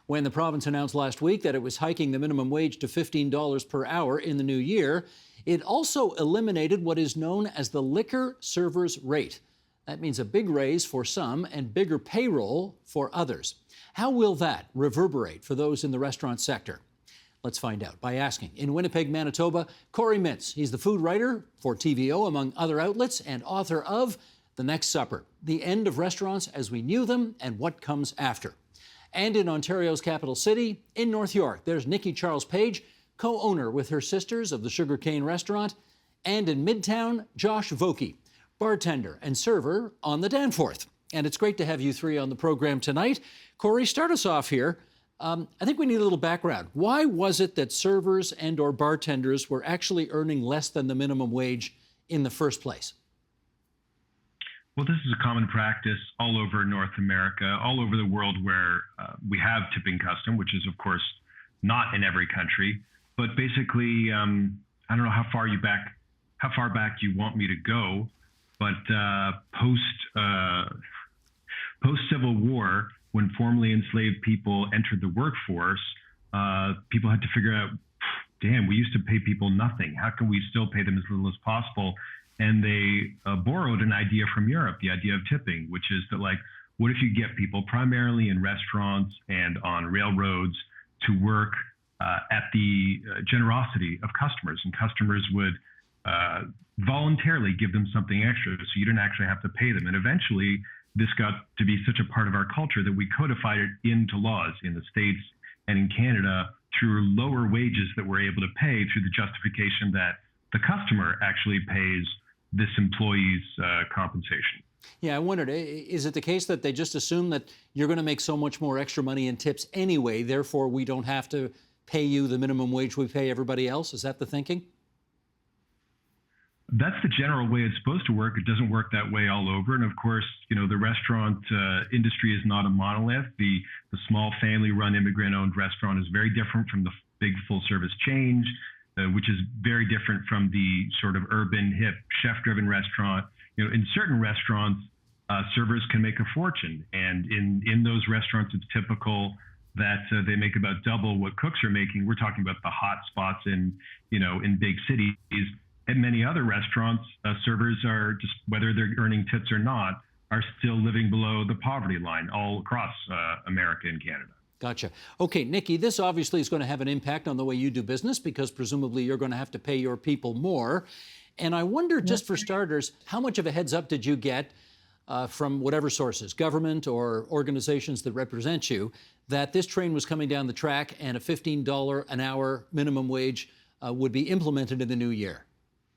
when the province announced last week that it was hiking the minimum wage to $15 per hour in the new year. It also eliminated what is known as the liquor server's rate. That means a big raise for some and bigger payroll for others. How will that reverberate for those in the restaurant sector? Let's find out by asking, in Winnipeg, Manitoba, Corey Mintz. He's the food writer for TVO, among other outlets, and author of The Next Supper, The End of Restaurants as We Knew Them and What Comes After. And in Ontario's capital city, in North York, there's Nikki Charles Page, co-owner with her sisters of the Sugar Cane Restaurant. And in Midtown, Josh Vokey, bartender and server on the Danforth. And it's great to have you three on the program tonight. Corey, start us off here. I think we need a little background. Why was it that servers and or bartenders were actually earning less than the minimum wage in the first place? Well, this is a common practice all over North America, all over the world where we have tipping custom, which is, of course, not in every country. But basically, I don't know how far back you want me to go, but post-Civil War, when formerly enslaved people entered the workforce, people had to figure out, damn, we used to pay people nothing. How can we still pay them as little as possible? And they borrowed an idea from Europe, the idea of tipping, which is that, like, what if you get people primarily in restaurants and on railroads to work at the generosity of customers, and customers would voluntarily give them something extra, so you didn't actually have to pay them. And eventually, this got to be such a part of our culture that we codified it into laws in the States and in Canada through lower wages that we're able to pay through the justification that the customer actually pays this employee's compensation. Yeah, I wondered, is it the case that they just assume that you're going to make so much more extra money in tips anyway, therefore we don't have to pay you the minimum wage we pay everybody else? Is that the thinking? That's the general way it's supposed to work. It doesn't work that way all over. And of course, you know, the restaurant industry is not a monolith. The small family-run immigrant-owned restaurant is very different from the big full-service chains, which is very different from the sort of urban, hip, chef-driven restaurant. You know, in certain restaurants, servers can make a fortune. And in those restaurants, it's typical that they make about double what cooks are making. We're talking about the hot spots in big cities. At many other restaurants, servers are just, whether they're earning tips or not, are still living below the poverty line all across America and Canada. Gotcha. Okay, Nikki, this obviously is going to have an impact on the way you do business because presumably you're going to have to pay your people more. And I wonder, just for starters, how much of a heads up did you get from whatever sources, government or organizations that represent you, that this train was coming down the track and a $15 an hour minimum wage would be implemented in the new year?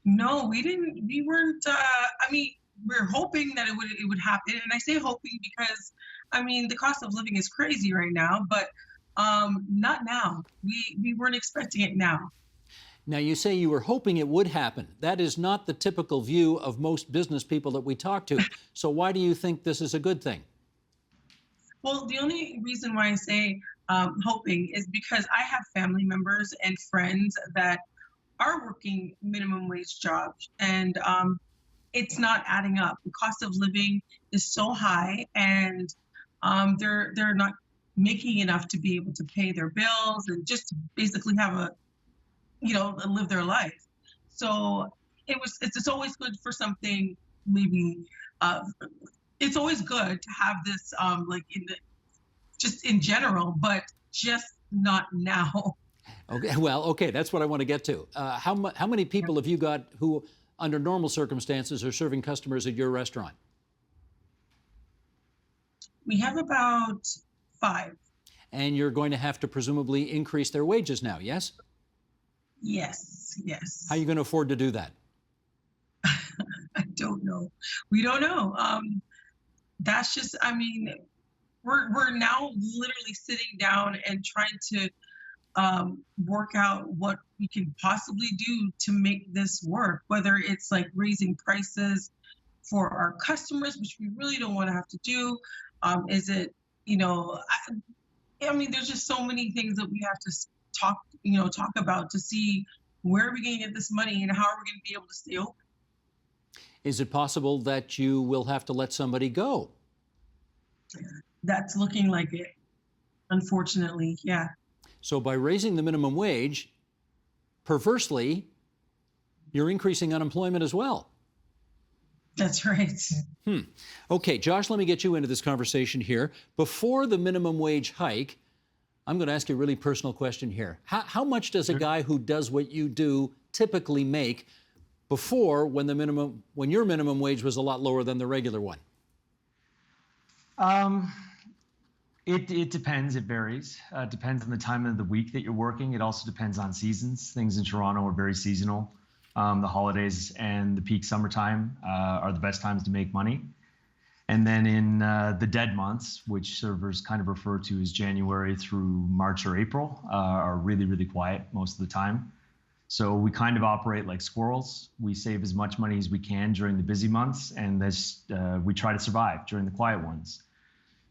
No, we didn't. We weren't. I mean, we're hoping that it would happen, and I say hoping because, I mean, the cost of living is crazy right now. But not now. We weren't expecting it now. Now, you say you were hoping it would happen. That is not the typical view of most business people that we talk to. So why do you think this is a good thing? Well, the only reason why I say hoping is because I have family members and friends that are working minimum wage jobs, and it's not adding up. The cost of living is so high, and they're not making enough to be able to pay their bills and just to basically have live their life. So it's always good for something. Maybe it's always good to have this just in general, but just not now. Okay, well, okay, that's what I want to get to. How many people have you got who, under normal circumstances, are serving customers at your restaurant? We have about 5. And you're going to have to presumably increase their wages now, yes? Yes. How are you going to afford to do that? I don't know. We don't know. That's just, I mean, we're now literally sitting down and trying to work out what we can possibly do to make this work, whether it's like raising prices for our customers, which we really don't want to have to do. Is it, I mean, there's just so many things that we have to talk about to see where are we going to get this money and how are we going to be able to stay open. Is it possible that you will have to let somebody go? That's looking like it. Unfortunately, yeah. So by raising the minimum wage, perversely, you're increasing unemployment as well. That's right. Okay, Josh, let me get you into this conversation here. Before the minimum wage hike, I'm going to ask you a really personal question here. How much does a guy who does what you do typically make before, when your minimum wage was a lot lower than the regular one? It depends. It varies. It depends on the time of the week that you're working. It also depends on seasons. Things in Toronto are very seasonal. The holidays and the peak summertime are the best times to make money. And then in the dead months, which servers kind of refer to as January through March or April, are really, really quiet most of the time. So we kind of operate like squirrels. We save as much money as we can during the busy months, and we try to survive during the quiet ones.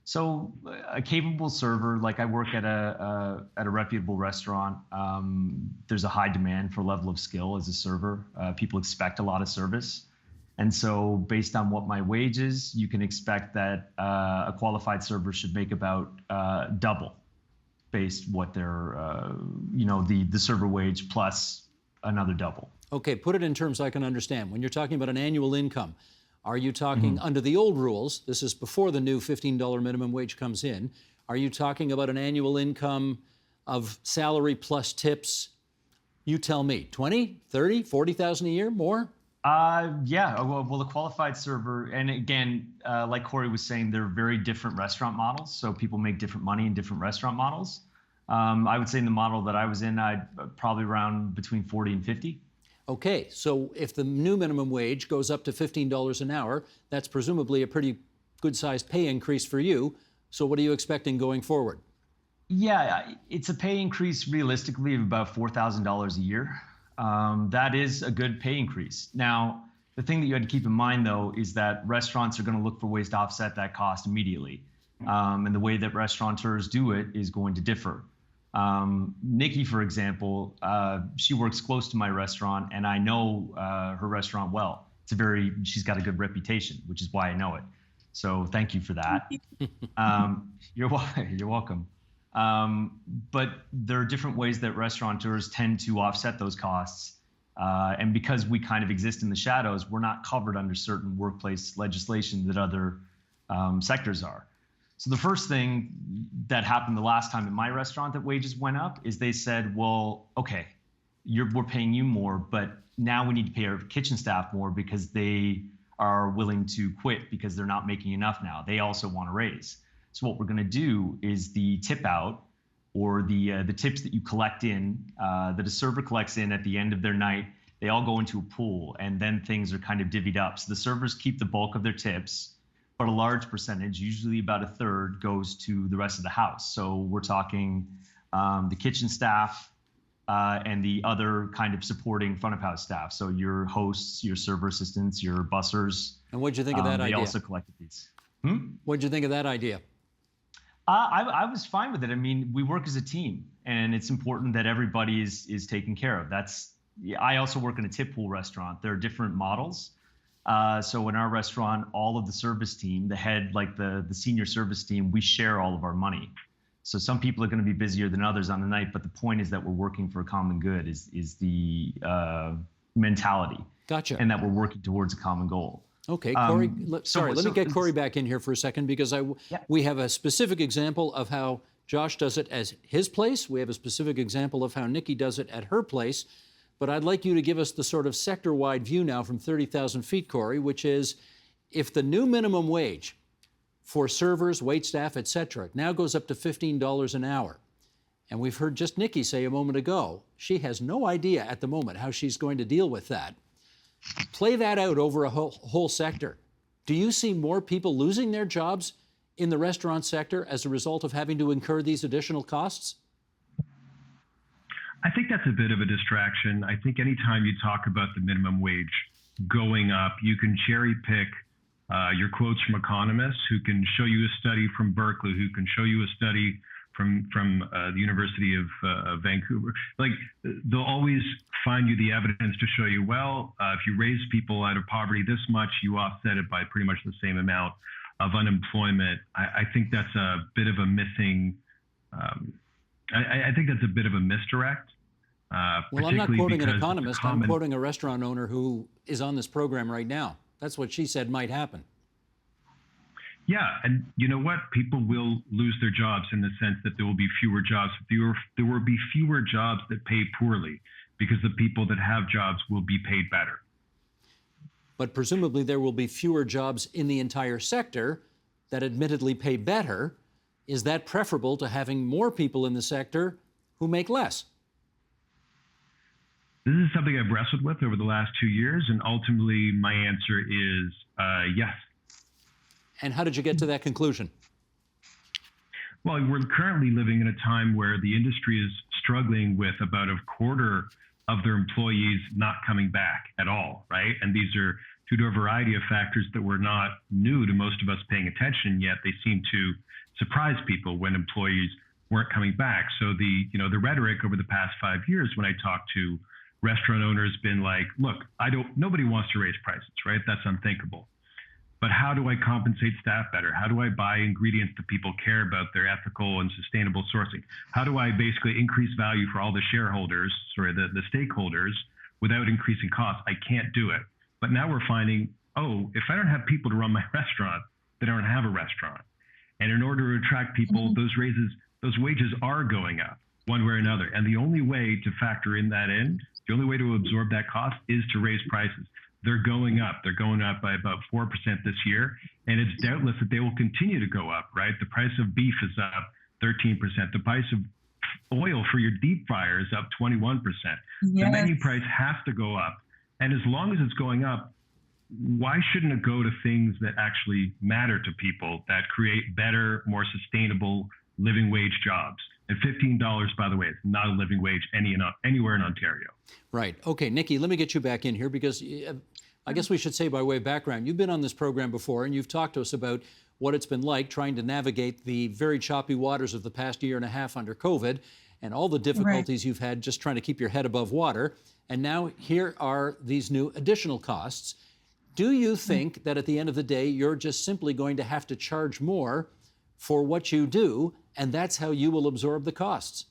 So a capable server, like I work at a reputable restaurant, there's a high demand for level of skill as a server. People expect a lot of service. And so based on what my wage is, you can expect that a qualified server should make about double based what their, the server wage plus another double. Okay, put it in terms I can understand. When you're talking about an annual income, are you talking under the old rules, this is before the new $15 minimum wage comes in, are you talking about an annual income of salary plus tips? You tell me, 20, 30, 40,000 a year, more? Yeah, well, the qualified server, and again, like Corey was saying, they're very different restaurant models. So people make different money in different restaurant models. I would say in the model that I was in, I'd probably around between 40 and 50. Okay, so if the new minimum wage goes up to $15 an hour, that's presumably a pretty good-sized pay increase for you. So what are you expecting going forward? Yeah, it's a pay increase realistically of about $4,000 a year. That is a good pay increase. Now, the thing that you had to keep in mind, though, is that restaurants are going to look for ways to offset that cost immediately. And the way that restaurateurs do it is going to differ. Nikki, for example, she works close to my restaurant, and I know her restaurant well. She's got a good reputation, which is why I know it. So thank you for that. You're welcome. But there are different ways that restaurateurs tend to offset those costs. And because we kind of exist in the shadows, we're not covered under certain workplace legislation that other sectors are. So the first thing that happened the last time at my restaurant that wages went up is they said, well, okay, we're paying you more, but now we need to pay our kitchen staff more because they are willing to quit because they're not making enough now. They also want a raise. So what we're going to do is the tip out, or the tips that you collect in, that a server collects in at the end of their night, they all go into a pool, and then things are kind of divvied up. So the servers keep the bulk of their tips, but a large percentage, usually about a third, goes to the rest of the house. So we're talking the kitchen staff and the other kind of supporting front of house staff. So your hosts, your server assistants, your bussers. And what'd you think of that idea? They also collected these. What'd you think of that idea? I was fine with it. I mean, we work as a team, and it's important that everybody is taken care of. I also work in a tip pool restaurant. There are different models. So in our restaurant, all of the service team, the head, like the senior service team, we share all of our money. So some people are going to be busier than others on the night, but the point is that we're working for a common good is the mentality. Gotcha. And that we're working towards a common goal. Okay, Corey, let me get Corey back in here for a second, because we have a specific example of how Josh does it as his place. We have a specific example of how Nikki does it at her place. But I'd like you to give us the sort of sector-wide view now from 30,000 feet, Corey, which is if the new minimum wage for servers, waitstaff, et cetera, now goes up to $15 an hour, and we've heard just Nikki say a moment ago, she has no idea at the moment how she's going to deal with that. Play that out over a whole sector. Do you see more people losing their jobs in the restaurant sector as a result of having to incur these additional costs? I think that's a bit of a distraction. I think anytime you talk about the minimum wage going up, you can cherry pick your quotes from economists who can show you a study from Berkeley, who can show you a study from the University of Vancouver. Like, they'll always find you the evidence to show you, well, if you raise people out of poverty this much, you offset it by pretty much the same amount of unemployment. I think that's a bit of a missing Um, I think that's a bit of a misdirect. Well, I'm not quoting an because economist. I'm quoting a restaurant owner who is on this program right now. That's what she said might happen. Yeah, and you know what? People will lose their jobs in the sense that there will be fewer jobs. There will be fewer jobs that pay poorly because the people that have jobs will be paid better. But presumably there will be fewer jobs in the entire sector that admittedly pay better. Is that preferable to having more people in the sector who make less? This is something I've wrestled with over the last 2 years, and ultimately my answer is yes. And how did you get to that conclusion? Well, we're currently living in a time where the industry is struggling with about a quarter of their employees not coming back at all, right? And these are due to a variety of factors that were not new to most of us paying attention, yet they seem to surprise people when employees weren't coming back. So the rhetoric over the past 5 years when I talk to restaurant owners been like, look, nobody wants to raise prices, right? That's unthinkable. But how do I compensate staff better? How do I buy ingredients that people care about, their ethical and sustainable sourcing? How do I basically increase value for all the shareholders, the stakeholders, without increasing costs? I can't do it. But now we're finding, if I don't have people to run my restaurant, then I don't have a restaurant. And in order to attract people, those wages are going up one way or another. And the only way to factor in that the only way to absorb that cost is to raise prices. They're going up. They're going up by about 4% this year. And it's doubtless that they will continue to go up, right? The price of beef is up 13%. The price of oil for your deep fryer is up 21%. Yes. The menu price has to go up. And as long as it's going up, why shouldn't it go to things that actually matter to people, that create better, more sustainable living wage jobs? And $15, by the way, is not a living wage anywhere in Ontario. Right. Okay, Nikki, let me get you back in here because I guess we should say by way of background, you've been on this program before and you've talked to us about what it's been like trying to navigate the very choppy waters of the past year and a half under COVID and all the difficulties you've had just trying to keep your head above water. And now here are these new additional costs. Do you think that at the end of the day, you're just simply going to have to charge more for what you do, and that's how you will absorb the costs?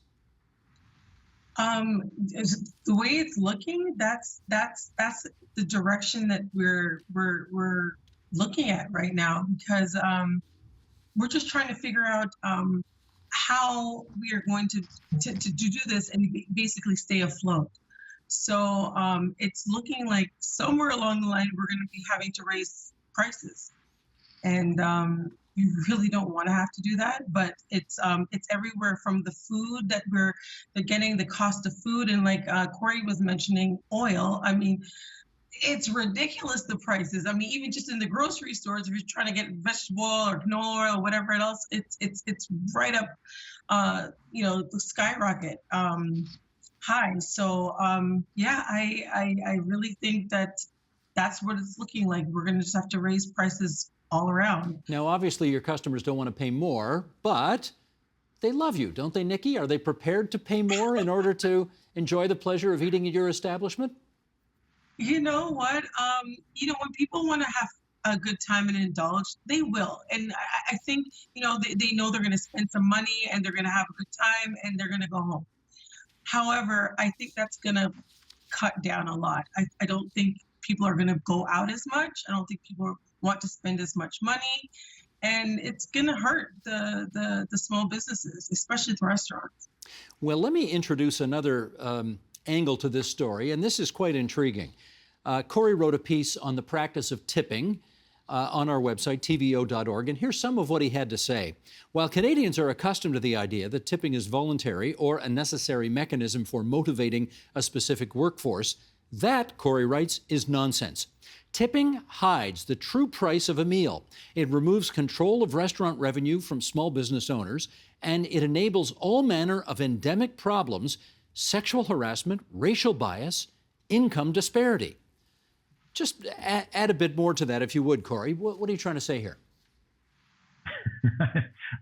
The way it's looking, that's the direction that we're looking at right now, because we're just trying to figure out how we are going to do this and basically stay afloat. So it's looking like somewhere along the line we're going to be having to raise prices, and you really don't want to have to do that, but it's everywhere from the food that they're getting, the cost of food, and like Corey was mentioning, oil. I mean, it's ridiculous, the prices. I mean, even just in the grocery stores, if you're trying to get vegetable or canola oil or whatever else, it's right up, the skyrocket high. So yeah, I really think that's what it's looking like. We're going to just have to raise prices all around. Now, obviously, your customers don't want to pay more, but they love you, don't they, Nikki? Are they prepared to pay more in order to enjoy the pleasure of eating at your establishment? You know what? When people want to have a good time and indulge, they will. And I think, they know they're going to spend some money and they're going to have a good time and they're going to go home. However, I think that's going to cut down a lot. I don't think people are going to go out as much. I don't think people want to spend as much money, and it's going to hurt the small businesses, especially the restaurants. Well, let me introduce another angle to this story, and this is quite intriguing. Corey wrote a piece on the practice of tipping on our website, tvo.org, and here's some of what he had to say. While Canadians are accustomed to the idea that tipping is voluntary or a necessary mechanism for motivating a specific workforce, that, Corey writes, is nonsense. Tipping hides the true price of a meal. It removes control of restaurant revenue from small business owners, and it enables all manner of endemic problems: sexual harassment, racial bias, income disparity. Just add a bit more to that, if you would, Corey. What are you trying to say here?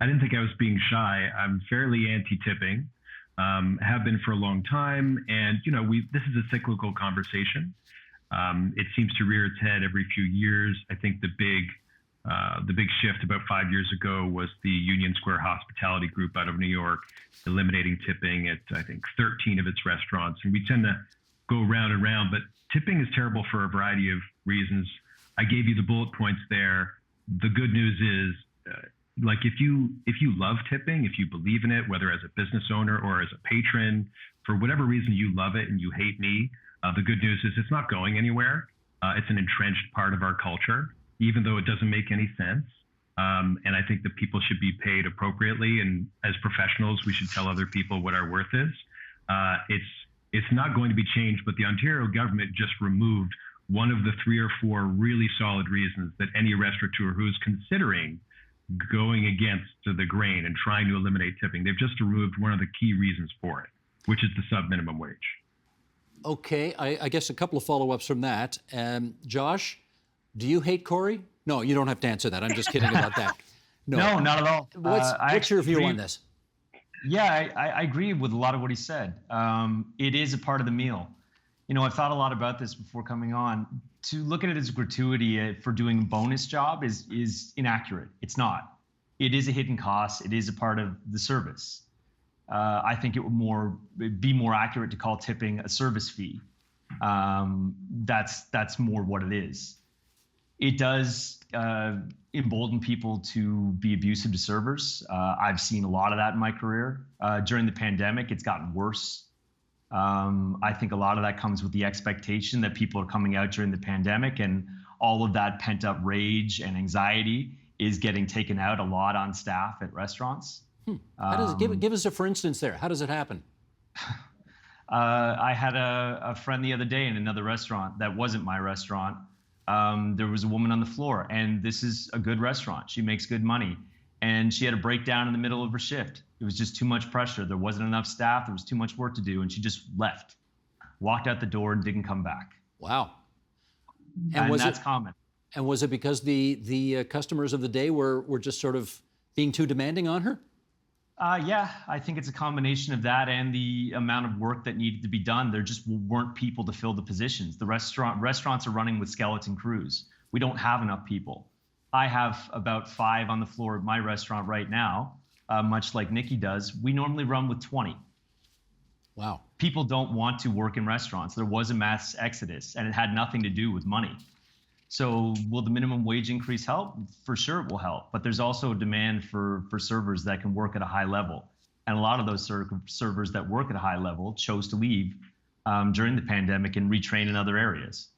I didn't think I was being shy. I'm fairly anti-tipping, have been for a long time. And, this is a cyclical conversation. It seems to rear its head every few years. I think the big The big shift about 5 years ago was the Union Square Hospitality Group out of New York, eliminating tipping at, I think, 13 of its restaurants. And we tend to go round and round, but tipping is terrible for a variety of reasons. I gave you the bullet points there. The good news is, like if you love tipping, if you believe in it, whether as a business owner or as a patron, for whatever reason you love it and you hate me, the good news is it's not going anywhere. It's an entrenched part of our culture, even though it doesn't make any sense. And I think that people should be paid appropriately. And as professionals, we should tell other people what our worth is. It's not going to be changed, but the Ontario government just removed one of the 3 or 4 really solid reasons that any restaurateur who's considering going against the grain and trying to eliminate tipping, they've just removed one of the key reasons for it, which is the sub-minimum wage. Okay, I guess a couple of follow-ups from that. Josh, do you hate Corey? No, you don't have to answer that. I'm just kidding about that. No, not at all. What's your view on this? Yeah, I agree with a lot of what he said. It is a part of the meal. You know, I've thought a lot about this before coming on. To look at it as a gratuity for doing a bonus job is inaccurate. It's not. It is a hidden cost. It is a part of the service. I think it would be more accurate to call tipping a service fee. That's more what it is. It does embolden people to be abusive to servers. I've seen a lot of that in my career. During the pandemic, it's gotten worse. I think a lot of that comes with the expectation that people are coming out during the pandemic, and all of that pent up rage and anxiety is getting taken out a lot on staff at restaurants. How does it, give us a for instance there. How does it happen? I had a friend the other day in another restaurant that wasn't my restaurant. There was a woman on the floor, and this is a good restaurant. She makes good money. And she had a breakdown in the middle of her shift. It was just too much pressure. There wasn't enough staff. There was too much work to do. And she just left, walked out the door and didn't come back. Wow. And that's common. And was it because the customers of the day were just sort of being too demanding on her? Yeah, I think it's a combination of that and the amount of work that needed to be done. There just weren't people to fill the positions. The restaurants are running with skeleton crews. We don't have enough people. I have about 5 on the floor at my restaurant right now, much like Nikki does. We normally run with 20. Wow. People don't want to work in restaurants. There was a mass exodus, and it had nothing to do with money. So will the minimum wage increase help? For sure it will help. But there's also a demand for servers that can work at a high level. And a lot of those servers that work at a high level chose to leave during the pandemic and retrain in other areas.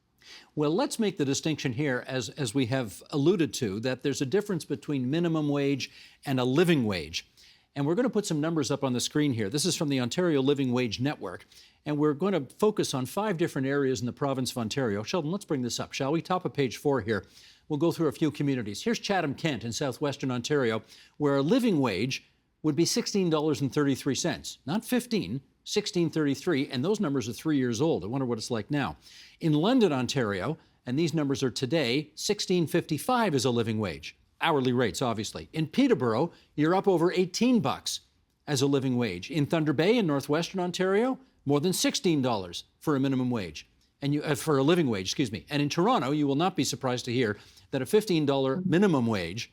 Well, let's make the distinction here, as we have alluded to, that there's a difference between minimum wage and a living wage. And we're going to put some numbers up on the screen here. This is from the Ontario Living Wage Network. And we're going to focus on 5 different areas in the province of Ontario. Sheldon, let's bring this up, shall we? Top of page 4 here. We'll go through a few communities. Here's Chatham-Kent in southwestern Ontario, where a living wage would be $16.33. Not 15, $16.33, and those numbers are 3 years old. I wonder what it's like now. In London, Ontario, and these numbers are today, $16.55 is a living wage. Hourly rates, obviously. In Peterborough, you're up over $18 as a living wage. In Thunder Bay in northwestern Ontario, more than $16 for a minimum wage, and for a living wage, excuse me. And in Toronto, you will not be surprised to hear that a $15 minimum wage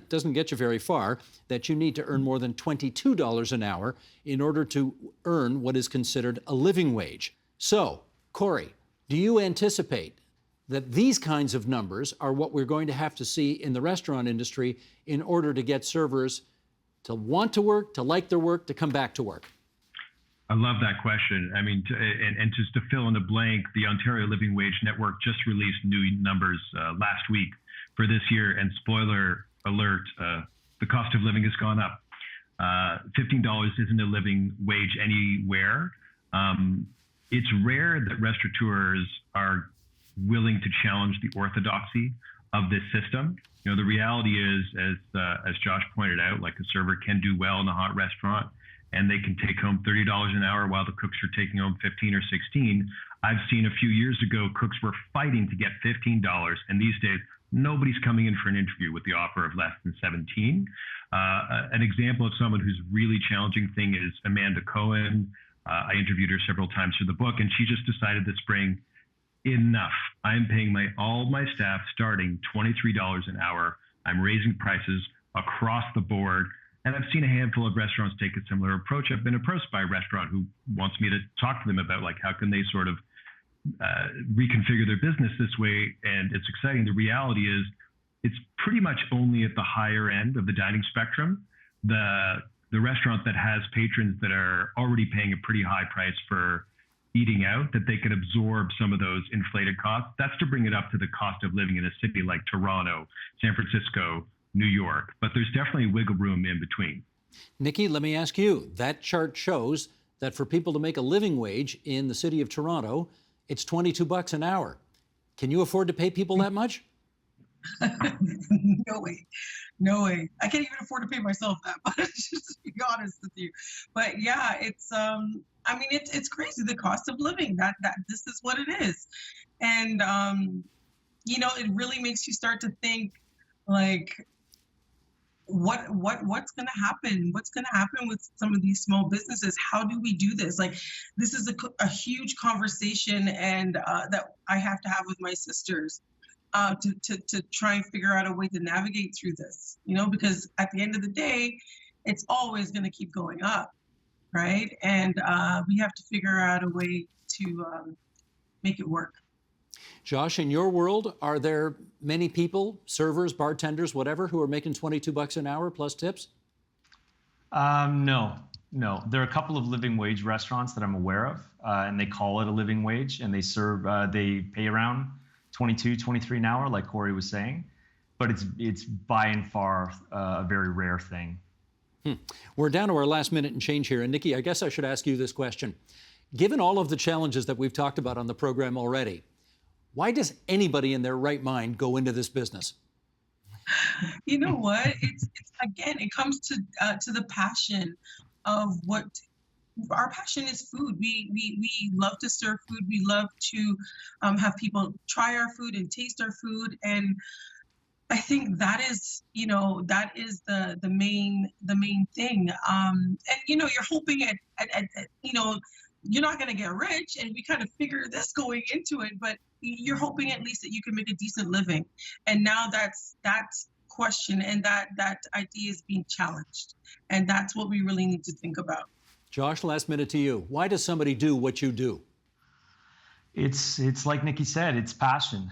doesn't get you very far, that you need to earn more than $22 an hour in order to earn what is considered a living wage. So, Corey, do you anticipate that these kinds of numbers are what we're going to have to see in the restaurant industry in order to get servers to want to work, to like their work, to come back to work? I love that question. I mean, and just to fill in the blank, the Ontario Living Wage Network just released new numbers last week for this year. And spoiler alert, the cost of living has gone up. $15 isn't a living wage anywhere. It's rare that restaurateurs are willing to challenge the orthodoxy of this system. You know, the reality is, as Josh pointed out, like a server can do well in a hot restaurant, and they can take home $30 an hour while the cooks are taking home $15 or $16. I've seen a few years ago, cooks were fighting to get $15, and these days, nobody's coming in for an interview with the offer of less than $17. An example of someone who's really challenging thing is Amanda Cohen. I interviewed her several times for the book, and she just decided this spring, enough. I'm paying all my staff starting $23 an hour. I'm raising prices across the board. And I've seen a handful of restaurants take a similar approach. I've been approached by a restaurant who wants me to talk to them about like how can they sort of reconfigure their business this way. And it's exciting. The reality is it's pretty much only at the higher end of the dining spectrum. The restaurant that has patrons that are already paying a pretty high price for eating out, that they can absorb some of those inflated costs. That's to bring it up to the cost of living in a city like Toronto, San Francisco, New York. But there's definitely wiggle room in between. Nikki, let me ask you, that chart shows that for people to make a living wage in the city of Toronto, it's $22 an hour. Can you afford to pay people that much? No way. No way. I can't even afford to pay myself that much, just to be honest with you. But yeah, it's I mean it's crazy, the cost of living. That this is what it is. And you know, it really makes you start to think like what's going to happen? What's going to happen with some of these small businesses? How do we do this? Like, this is a huge conversation, and that I have to have with my sisters to try and figure out a way to navigate through this. You know, because at the end of the day, it's always going to keep going up, right? And we have to figure out a way to make it work. Josh, in your world, are there many people, servers, bartenders, whatever, who are making $22 an hour plus tips? No. There are a couple of living wage restaurants that I'm aware of, and they call it a living wage, and they pay around 22, 23 an hour, like Corey was saying, but it's by and far a very rare thing. We're down to our last minute and change here, and Nikki, I guess I should ask you this question. Given all of the challenges that we've talked about on the program already, why does anybody in their right mind go into this business? You know what? It's again, it comes to the passion of what our passion is. Food. We love to serve food. We love to have people try our food and taste our food. And I think that is, you know, that is the main thing. And you know, you're hoping at you know, you're not going to get rich, and we kind of figure this going into it, but you're hoping at least that you can make a decent living. And now that question and that idea is being challenged, and that's what we really need to think about. Josh, last minute to you. Why does somebody do what you do? It's like Nikki said, it's passion.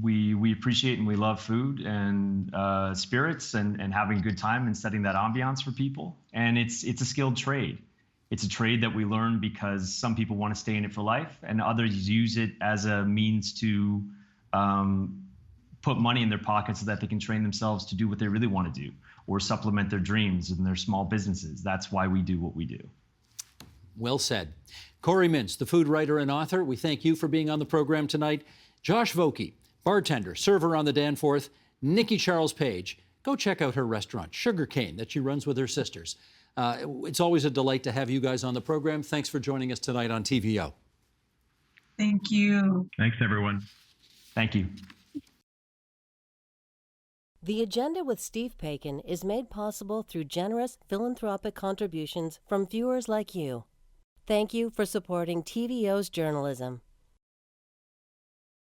We appreciate and we love food and spirits and having a good time and setting that ambiance for people. And it's a skilled trade. It's a trade that we learn because some people want to stay in it for life, and others use it as a means to put money in their pockets so that they can train themselves to do what they really want to do, or supplement their dreams and their small businesses. That's why we do what we do. Well said. Corey Mintz, the food writer and author, we thank you for being on the program tonight. Josh Vokey, bartender, server on the Danforth. Nikki Charles Page, go check out her restaurant, Sugar Cane, that she runs with her sisters. It's always a delight to have you guys on the program. Thanks for joining us tonight on TVO. Thank you. Thanks, everyone. Thank you. The Agenda with Steve Paikin is made possible through generous philanthropic contributions from viewers like you. Thank you for supporting TVO's journalism.